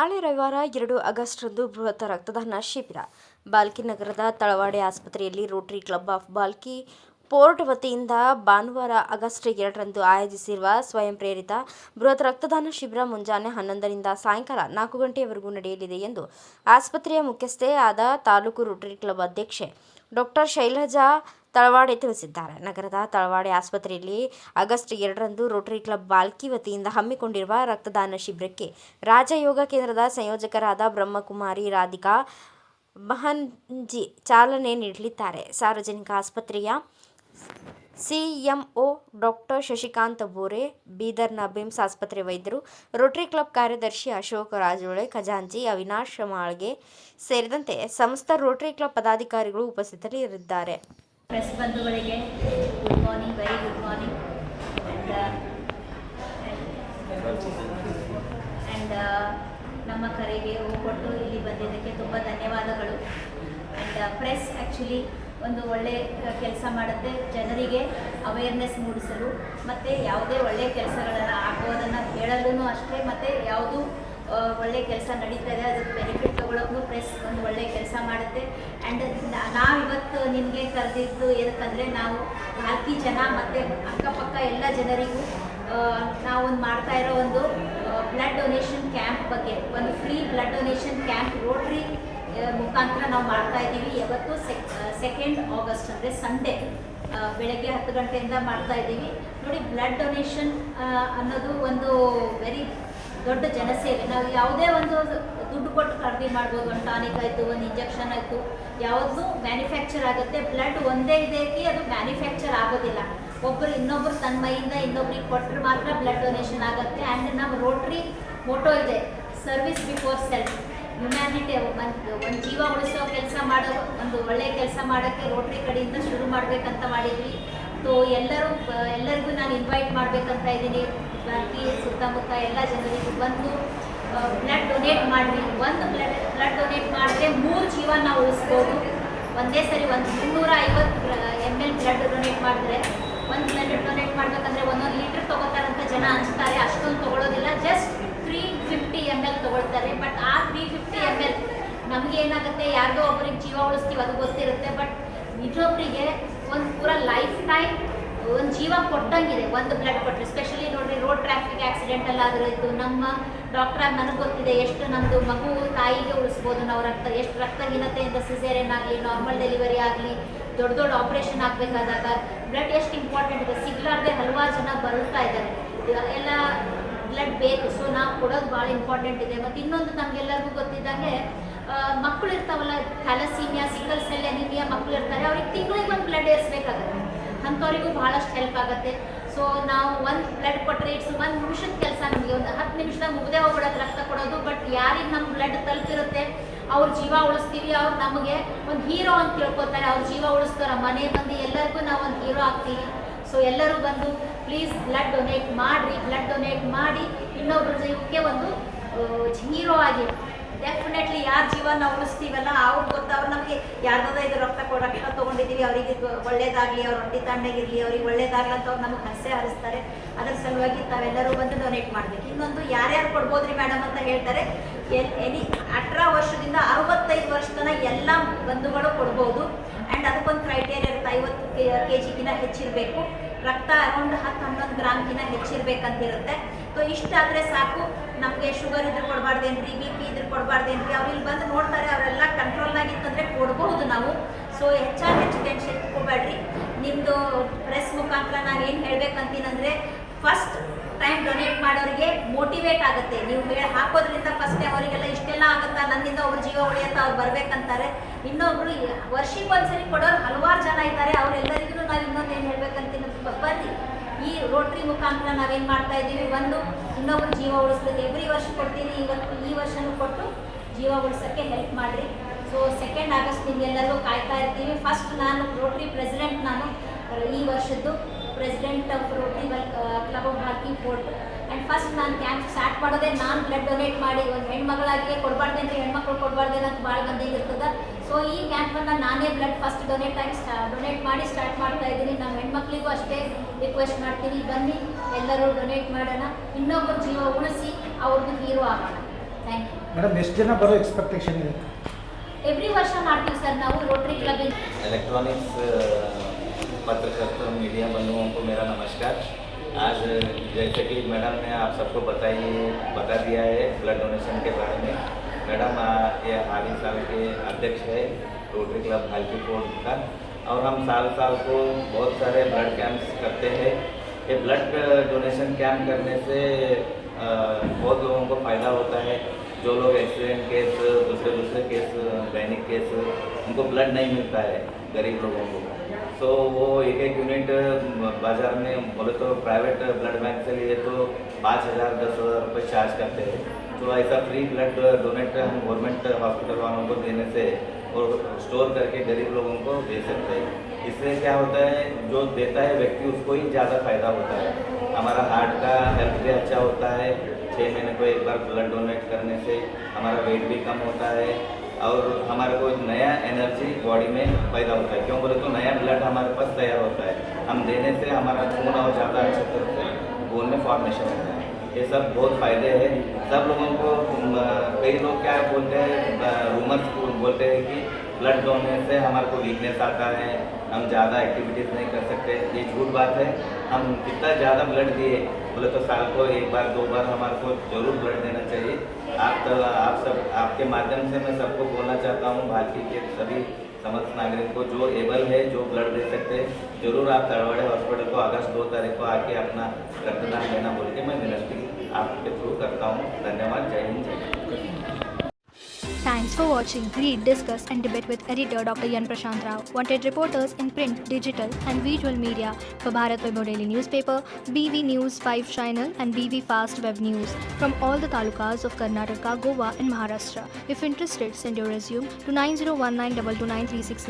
ನಾಳೆ ರವಿವಾರ 2 ಆಗಸ್ಟ್ರಂದು ಬೃಹತ್ ರಕ್ತದಾನ ಶಿಬಿರ ಬಾಲ್ಕಿ ನಗರದ ತಳವಾಡೆ ಆಸ್ಪತ್ರೆಯಲ್ಲಿ Rotary club of Bhalki port ವತಿಯಿಂದ ಭಾನುವಾರ ಆಗಸ್ಟ್ 2ರಂದು ಆಯೋಜಿಸಿರುವ ಸ್ವಯಂ ಪ್ರೇರಿತ ಬೃಹತ್ ರಕ್ತದಾನ ಶಿಬಿರ ಮುಂಜಾನೆ 11ರಿಂದ ಸಾಯಂಕಾಲ 4 ಗಂಟೆಯವರೆಗೂ ನಡೆಯಲಿದೆ ಎಂದು ಆಸ್ಪತ್ರೆಯ ಮುಖ್ಯಸ್ಥೆ ಆದ ತಾಲೂಕು ರೋಟರಿ ಕ್ಲಬ್ ಅಧ್ಯಕ್ಷೆ ಡಾಕ್ಟರ್ ಶೈಲಜಾ ತಳವಾಡೆ ತಿಳಿಸಿದ್ದಾರೆ. ನಗರದ ತಳವಾಡೆ ಆಸ್ಪತ್ರೆಯಲ್ಲಿ ಆಗಸ್ಟ್ 2ರಂದು ರೋಟರಿ ಕ್ಲಬ್ ಬಾಲ್ಕಿ ವತಿಯಿಂದ ಹಮ್ಮಿಕೊಂಡಿರುವ ರಕ್ತದಾನ ಶಿಬಿರಕ್ಕೆ ರಾಜ್ಯ ಯೋಗ ಕೇಂದ್ರದ ಸಂಯೋಜಕರಾದ ಬ್ರಹ್ಮಕುಮಾರಿ ರಾಧಿಕಾ ಮಹಂಜಿ ಚಾಲನೆ ನೀಡಲಿದ್ದಾರೆ. ಸಾರ್ವಜನಿಕ ಆಸ್ಪತ್ರೆಯ ಸಿಎಂಒ ಡಾಕ್ಟರ್ ಶಶಿಕಾಂತ್ ಬೋರೆ, ಬೀದರ್ನ ಬಿಮ್ಸ್ ಆಸ್ಪತ್ರೆ ವೈದ್ಯರು, ರೋಟರಿ ಕ್ಲಬ್ ಕಾರ್ಯದರ್ಶಿ ಅಶೋಕ್ ರಾಜೋಳೆ, ಖಜಾಂಚಿ ಅವಿನಾಶ್ ಮಾಳ್ಗೆ ಸೇರಿದಂತೆ ಸಮಸ್ತ ರೋಟರಿ ಕ್ಲಬ್ ಪದಾಧಿಕಾರಿಗಳು ಉಪಸ್ಥಿತರಿರಲಿದ್ದಾರೆ. ಪ್ರೆಸ್ ಬಂಧುಗಳಿಗೆ good morning, very good morning. And ನಮ್ಮ ಕರೆಗೆ ಹೋಗ್ಕೊಟ್ಟು ಇಲ್ಲಿ ಬಂದಿದ್ದಕ್ಕೆ ತುಂಬ ಧನ್ಯವಾದಗಳು. ಆ್ಯಂಡ್ ಪ್ರೆಸ್ ಆ್ಯಕ್ಚುಲಿ ಒಂದು ಒಳ್ಳೆ ಕೆಲಸ ಮಾಡುತ್ತೆ, ಜನರಿಗೆ ಅವೇರ್ನೆಸ್ ಮೂಡಿಸಲು ಮತ್ತು ಯಾವುದೇ ಒಳ್ಳೆಯ ಕೆಲಸಗಳನ್ನು ಆಗೋದನ್ನು ಹೇಳಲು ಅಷ್ಟೇ, ಮತ್ತು ಯಾವುದು ಒಳ್ಳೆಯ ಕೆಲಸ ನಡೀತದೆ ಅದ್ರ ಬೆನಿಫಿಟ್ ತೊಗೊಳಕ್ಕೂ ಪ್ರೆಸ್ ಒಂದು ಒಳ್ಳೆಯ ಕೆಲಸ ಮಾಡುತ್ತೆ. ಆ್ಯಂಡ್ ನಾವಿವತ್ತು ನಿಮಗೆ ಕರೆದಿದ್ದು ಏನಕ್ಕಂದರೆ ನಾವು ಬಾಲ್ಕಿ ಜನ ಮತ್ತು ಅಕ್ಕಪಕ್ಕ ಎಲ್ಲ ಜನರಿಗೂ ನಾವೊಂದು ಮಾಡ್ತಾ ಇರೋ ಒಂದು ಬ್ಲಡ್ ಡೊನೇಷನ್ ಕ್ಯಾಂಪ್ ಬಗ್ಗೆ, ಒಂದು free blood donation camp rotary ಮುಖಾಂತರ ನಾವು ಮಾಡ್ತಾ ಇದ್ದೀವಿ. ಯಾವತ್ತು 2 ಆಗಸ್ಟ್ ಅಂದರೆ ಸಂಡೇ ಬೆಳಗ್ಗೆ 10 ಗಂಟೆಯಿಂದ ಮಾಡ್ತಾ ಇದ್ದೀವಿ. ನೋಡಿ, ಬ್ಲಡ್ ಡೊನೇಷನ್ ಅನ್ನೋದು ಒಂದು ವೆರಿ ದೊಡ್ಡ ಜನಸೇವೆ. ನಾವು ಯಾವುದೇ ಒಂದು ದುಡ್ಡು ಕೊಟ್ಟು ಖರೀದಿ ಮಾಡ್ಬೋದು. ಒಂದು ಟಾನಿಕ್ ಆಯಿತು, ಒಂದು ಇಂಜೆಕ್ಷನ್ ಆಯಿತು, ಯಾವುದು ಮ್ಯಾನುಫ್ಯಾಕ್ಚರ್ ಆಗುತ್ತೆ. ಬ್ಲಡ್ ಒಂದೇ ಇದಕ್ಕೆ ಅದು ಮ್ಯಾನುಫ್ಯಾಕ್ಚರ್ ಆಗೋದಿಲ್ಲ. ಒಬ್ಬರು ಇನ್ನೊಬ್ಬರು ತನ್ನ ಮೈಯಿಂದ ಇನ್ನೊಬ್ರಿಗೆ ಕೊಟ್ಟರೆ ಮಾತ್ರ ಬ್ಲಡ್ ಡೊನೇಷನ್ ಆಗುತ್ತೆ. ಆ್ಯಂಡ್ ನಮ್ಮ ರೋಟ್ರಿ ಮೋಟೋ ಇದೆ, ಸರ್ವಿಸ್ ಬಿಫೋರ್ ಸೆಲ್ಫ್, ಹ್ಯುಮ್ಯಾನಿಟಿ. ಒಂದು ಜೀವ ಉಳಿಸೋ ಕೆಲಸ ಮಾಡೋ, ಒಂದು ಒಳ್ಳೆಯ ಕೆಲಸ ಮಾಡೋಕ್ಕೆ ರೋಟ್ರಿ ಕಡೆಯಿಂದ ಶುರು ಮಾಡಬೇಕಂತ ಮಾಡಿದ್ವಿ. ಸೊ ಎಲ್ಲರಿಗೂ ನಾನು ಇನ್ವೈಟ್ ಮಾಡಬೇಕಂತ ಇದ್ದೀನಿ. ಬಾಲ್ಕಿ ಸುತ್ತಮುತ್ತ ಎಲ್ಲ ಜನರಿಗೂ ಬಂದು ಬ್ಲಡ್ ಡೊನೇಟ್ ಮಾಡಿರಿ. ಒಂದು ಬ್ಲಡ್ ಡೊನೇಟ್ ಮಾಡಿದ್ರೆ 3 ಜೀವ ನಾವು ಉಳಿಸ್ಬೋದು. ಒಂದೇ ಸರಿ 350 ml ಬ್ಲಡ್ ಡೊನೇಟ್ ಮಾಡಿದ್ರೆ, ಒಂದು ಬ್ಲಡ್ ಡೊನೇಟ್ ಮಾಡಬೇಕಂದ್ರೆ 1 ಲೀಟ್ರ್ ತೊಗೋತಾರಂತ ಜನ ಅನಿಸ್ತಾರೆ. ಅಷ್ಟೊಂದು ತೊಗೊಳೋದಿಲ್ಲ, ಜಸ್ಟ್ 350 ml ತೊಗೊಳ್ತಾರೆ. ಬಟ್ ಆ 350 ml ನಮಗೆ ಏನಾಗುತ್ತೆ, ಯಾರಿಗೋ ಒಬ್ಬರಿಗೆ ಜೀವ ಉಳಿಸ್ತೀವಿ ಅದು ಗೊತ್ತಿರುತ್ತೆ. ಬಟ್ ಇನ್ನೊಬ್ಬರಿಗೆ ಒಂದು ಪೂರ ಲೈಫ್ ಟೈಮ್ ಒಂದು ಜೀವ ಕೊಟ್ಟಂಗಿದೆ ಒಂದು ಬ್ಲಡ್ ಕೊಟ್ಟರೆ. ಸ್ಪೆಷಲಿ ನೋಡಿರಿ, ರೋಡ್ ಟ್ರಾಫಿಕ್ ಆಕ್ಸಿಡೆಂಟ್ ಎಲ್ಲ ಆದರೂ ಇತ್ತು, ನಮ್ಮ ಡಾಕ್ಟ್ರಾಗಿ ನನಗೆ ಗೊತ್ತಿದೆ ಎಷ್ಟು ನಮ್ಮದು ಮಗು ತಾಯಿಗೆ ಉಳಿಸ್ಬೋದು ನಾವು. ಎಷ್ಟು ರಕ್ತಹೀನತೆಯಿಂದ ಸಿಸೇರಿಯನ್ ಆಗಲಿ, ನಾರ್ಮಲ್ ಡೆಲಿವರಿ ಆಗಲಿ, ದೊಡ್ಡ ಆಪ್ರೇಷನ್ ಆಗಬೇಕಾದಾಗ ಬ್ಲಡ್ ಎಷ್ಟು ಇಂಪಾರ್ಟೆಂಟ್ ಇದೆ. ಸಿಗ್ಲಾರ್ದೆ ಹಲವಾರು ಜನ ಬರುತ್ತಾ ಇದ್ದಾರೆ, ಎಲ್ಲ ಬ್ಲಡ್ ಬೇಕು. ಸೊ ನಾವು ಕೊಡೋದು ಭಾಳ ಇಂಪಾರ್ಟೆಂಟ್ ಇದೆ. ಮತ್ತು ಇನ್ನೊಂದು ನಮಗೆಲ್ಲರಿಗೂ ಗೊತ್ತಿದ್ದಂಗೆ ಮಕ್ಕಳು ಇರ್ತಾವಲ್ಲ, ಥ್ಯಾಲಸೀಮಿಯಾ, ಸಿಕಲ್ ಸೆಲ್ ಎನಿಮಿಯಾ ಮಕ್ಕಳು ಇರ್ತಾರೆ, ಅವ್ರಿಗೆ ತಿಂಗಳಿಗೆ ಒಂದು ಬ್ಲಡ್ ಏರಿಸ್ಬೇಕಾಗತ್ತೆ. ಅಂಥವ್ರಿಗೂ ಭಾಳಷ್ಟು ಹೆಲ್ಪ್ ಆಗುತ್ತೆ. ಸೊ ನಾವು ಒಂದು ಬ್ಲಡ್ ಕೊಟ್ಟರೆ ಇಟ್ಸ್ 1 ನಿಮಿಷದ ಕೆಲಸ. ನಮಗೆ ಒಂದು 10 ನಿಮಿಷದಾಗ ಮುಗ್ದೇ ಹೋಗ್ಬಿಡೋದು ರಕ್ತ ಕೊಡೋದು. ಬಟ್ ಯಾರಿಗೆ ನಮ್ಮ ಬ್ಲಡ್ ತಲುಪಿರುತ್ತೆ ಅವ್ರ ಜೀವ ಉಳಿಸ್ತೀವಿ. ಅವ್ರು ನಮಗೆ ಒಂದು ಹೀರೋ ಅಂತ ತಿಳ್ಕೊತಾರೆ, ಅವ್ರ ಜೀವ ಉಳಿಸ್ತಾರೆ. ಮನೆ ಮಂದಿ ಎಲ್ಲರಿಗೂ ನಾವು ಒಂದು ಹೀರೋ ಆಗ್ತೀವಿ. ಸೊ ಎಲ್ಲರೂ ಬಂದು ಪ್ಲೀಸ್ ಬ್ಲಡ್ ಡೊನೇಟ್ ಮಾಡಿರಿ. ಬ್ಲಡ್ ಡೊನೇಟ್ ಮಾಡಿ ಇನ್ನೊಬ್ಬರ ಜೀವಕ್ಕೆ ಒಂದು ಹೀರೋ ಆಗಿ, ಡೆಫಿನೆಟ್ಲಿ ಯಾರ ಜೀವ ನಾವು ಉಳಿಸ್ತೀವಲ್ಲ ಅವ್ರಿಗೆ ಗೊತ್ತು. ಅವ್ರು ನಮಗೆ ಯಾರ್ದಾದ ಇದು ರಕ್ತ ತೊಗೊಂಡಿದ್ದೀವಿ, ಅವರಿಗೆ ಒಳ್ಳೇದಾಗಲಿ, ಅವ್ರು ಹೊಟ್ಟೆ ತಣ್ಣಗಿರಲಿ, ಅವ್ರಿಗೆ ಒಳ್ಳೇದಾಗಲಿ ಅಂತ ಅವ್ರು ನಮಗೆ ಹಸೆ ಹರಿಸ್ತಾರೆ. ಅದರ ಸಲುವಾಗಿ ತಾವೆಲ್ಲರೂ ಬಂದು ಡೊನೇಟ್ ಮಾಡಬೇಕು. ಇನ್ನೊಂದು, ಯಾರ್ಯಾರು ಕೊಡ್ಬೋದ್ರಿ ಮೇಡಮ್ ಅಂತ ಹೇಳ್ತಾರೆ. 18 ವರ್ಷದಿಂದ 65 ವರ್ಷ ತನಕ ಎಲ್ಲ ಬಂಧುಗಳು ಕೊಡ್ಬೋದು. ಆ್ಯಂಡ್ ಅದಕ್ಕೊಂದು ಕ್ರೈಟೇರಿಯಾ ಇರುತ್ತೆ, 50 kgಗಿಂತ ಹೆಚ್ಚಿರಬೇಕು, ರಕ್ತ ಅರೌಂಡ್ 10-11 ಗ್ರಾಮ್ಗಿಂತ ಹೆಚ್ಚಿರ್ಬೇಕಂತಿರುತ್ತೆ. ಸೊ ಇಷ್ಟಾದರೆ ಸಾಕು. ನಮಗೆ ಶುಗರ್ ಇದ್ರೆ ಕೊಡಬಾರ್ದೇನ್ರಿ, BP ಇದ್ರೆ ಕೊಡಬಾರ್ದೇನ್ರಿ, ಅವ್ರು ಇಲ್ಲಿ ಬಂದು ನೋಡ್ತಾರೆ, ಅವರೆಲ್ಲ ಕಂಟ್ರೋಲ್ನಾಗಿತ್ತಂದರೆ ಕೊಡ್ಬಹುದು ನಾವು. ಸೊ ಹೆಚ್ಚು ಟೆನ್ಷನ್ ಇಟ್ಕೋಬೇಡ್ರಿ. ನಿಮ್ಮದು ಪ್ರೆಸ್ ಮುಖಾಂತರ ನಾನು ಏನು ಹೇಳ್ಬೇಕಂತೀನಂದರೆ, ಫಸ್ಟ್ ಟೈಮ್ ಡೊನೇಟ್ ಮಾಡೋರಿಗೆ ಮೋಟಿವೇಟ್ ಆಗುತ್ತೆ. ನೀವು ಹಾಕೋದ್ರಿಂದ ಫಸ್ಟ್ ಟೈಮ್ ಅವರಿಗೆಲ್ಲ ಇಷ್ಟೆಲ್ಲ ಆಗುತ್ತಾ, ನನ್ನಿಂದ ಅವ್ರ ಜೀವ ಉಳಿಯುತ್ತಾ, ಅವ್ರು ಬರಬೇಕಂತಾರೆ. ಇನ್ನೊಬ್ರು ವರ್ಷಕ್ಕೆ ಒಂದ್ಸರಿ ಕೊಡೋರು ಹಲವಾರು ಜನ ಇದ್ದಾರೆ. ಅವರೆಲ್ಲರಿಗೂ ನಾವು ಇನ್ನೊಂದು ಏನು ಹೇಳ್ಬೇಕಂತೀನಿ, ಬನ್ನಿ ಈ ರೋಟ್ರಿ ಮುಖಾಂತರ ನಾವೇನು ಮಾಡ್ತಾ ಇದ್ದೀವಿ, ಒಂದು ಇನ್ನೊಬ್ರು ಜೀವ ಉಳಿಸ್ಲಿಕ್ಕೆ ಎವ್ರಿ ವರ್ಷ ಕೊಡ್ತೀನಿ. ಈ ವರ್ಷನೂ ಕೊಟ್ಟು ಜೀವ ಉಳಿಸೋಕ್ಕೆ ಹೆಲ್ಪ್ ಮಾಡಿರಿ. ಸೊ 2 ಆಗಸ್ಟ್ ನಿಮಗೆಲ್ಲರಿಗೂ ಕಾಯ್ತಾ ಇರ್ತೀವಿ. ಫಸ್ಟ್ ನಾನು ರೋಟ್ರಿ ಪ್ರೆಸಿಡೆಂಟ್, ನಾನು ಈ ವರ್ಷದ್ದು president of Rotary club of Bhalki fort. And first ನಾನು ಕ್ಯಾಂಪ್ ಸ್ಟಾರ್ಟ್ ಮಾಡೋದೇ ನಾನು ಬ್ಲಡ್ ಡೊನೇಟ್ ಮಾಡಿ. ಒಂದು ಹೆಣ್ಮಗಳಾಗಿ ಕೊಡಬಾರ್ದೇನ್ರಿ, ಹೆಣ್ಮಕ್ಳು ಕೊಡಬಾರ್ದೇನೋ ಅಂತ ಭಾಳ ಮಂದಿಗೆ ಇರ್ತದೆ. ಸೊ ಈ ಕ್ಯಾಂಪನ್ನು ನಾನೇ ಬ್ಲಡ್ ಫಸ್ಟ್ ಡೊನೇಟ್ ಮಾಡಿ ಸ್ಟಾರ್ಟ್ ಮಾಡ್ತಾ ಇದ್ದೀನಿ. ನಮ್ಮ ಹೆಣ್ಮಕ್ಳಿಗೂ ಅಷ್ಟೇ ರಿಕ್ವೆಸ್ಟ್ ಮಾಡ್ತೀನಿ, ಬನ್ನಿ ಎಲ್ಲರೂ ಡೊನೇಟ್ ಮಾಡೋಣ, ಇನ್ನೊಬ್ಬರು ಜೀವ ಉಳಿಸಿ ಅವ್ರದ್ದು ಹೀರೋ ಆಗೋಣ. Thank you. ಮೇಡಮ್ ಎಷ್ಟು ಜನ ಬರೋ ಎಕ್ಸ್ಪೆಕ್ಟೇಷನ್ ಇದೆ? ಎವ್ರಿ ವರ್ಷ ಮಾಡ್ತೀವಿ ಸರ್ ನಾವು ರೋಟರಿ ಕ್ಲಬ್. इलेक्ट्रॉनिक्स पत्रकारिता मीडिया बंधुओं को मेरा नमस्कार। आज जैसे कि मैडम ने आप सबको बता दिया है ब्लड डोनेशन के बारे में। मैडम ये हाल साल के अध्यक्ष है रोटरी क्लब भालकी फोर्ट का, और हम साल को बहुत सारे ब्लड कैंप्स करते हैं। ये ब्लड डोनेशन कैंप करने से बहुत लोगों को फ़ायदा होता है। जो लोग एक्सीडेंट केस, दूसरे केस, दैनिक केस, उनको ब्लड नहीं मिलता है गरीब लोगों को, तो वो एक यूनिट बाज़ार में बोले तो प्राइवेट ब्लड बैंक से लिए तो 5,000 10,000 रुपये चार्ज करते हैं। तो ऐसा फ्री ब्लड डोनेट हम गवर्नमेंट हॉस्पिटल वालों को देने से और स्टोर करके गरीब लोगों को दे सकते हैं। इससे क्या होता है, जो देता है व्यक्ति उसको ही ज़्यादा फ़ायदा होता है। हमारा हार्ट का हेल्थ भी अच्छा होता है। 6 महीने को एक बार ब्लड डोनेट करने से हमारा वेट भी कम होता है और हमारे को नया एनर्जी बॉडी में पैदा होता है। क्यों बोले तो नया ब्लड हमारे पास तैयार होता है। हम देने से हमारा खून और ज़्यादा अच्छे से बोन में फॉर्मेशन होता है। ये सब बहुत फ़ायदे हैं सब लोगों को। कई लोग क्या बोलते हैं, रूमर्स बोलते हैं कि ब्लड डोनेट से हमारे को वीकनेस आता है, हम ज़्यादा एक्टिविटीज़ नहीं कर सकते। ये झूठ बात है। हम कितना ज़्यादा ब्लड दिए बोले तो साल को 1 बार 2 बार हमारे को ज़रूर ब्लड देना चाहिए। आप सब आपके माध्यम से मैं सबको बोलना चाहता हूँ, भालकी के सभी समस्त नागरिक को जो एबल है, जो ब्लड दे सकते हैं, जरूर आप तलवाड़े हॉस्पिटल को अगस्त 2 तारीख को आके अपना रक्तदान देना बोल के मैं विनती आपके थ्रू करता हूँ। धन्यवाद। जय हिंद, जय Bharat. Thanks for watching. Read, discuss and debate with editor Dr. Yan Prashant Rao. Wanted reporters in print, digital and visual media for Bharat Vaibhav Daily Newspaper, BV News 5 Channel and BV Fast Web News from all the talukas of Karnataka, Goa and Maharashtra. If interested, send your resume to 9019229369.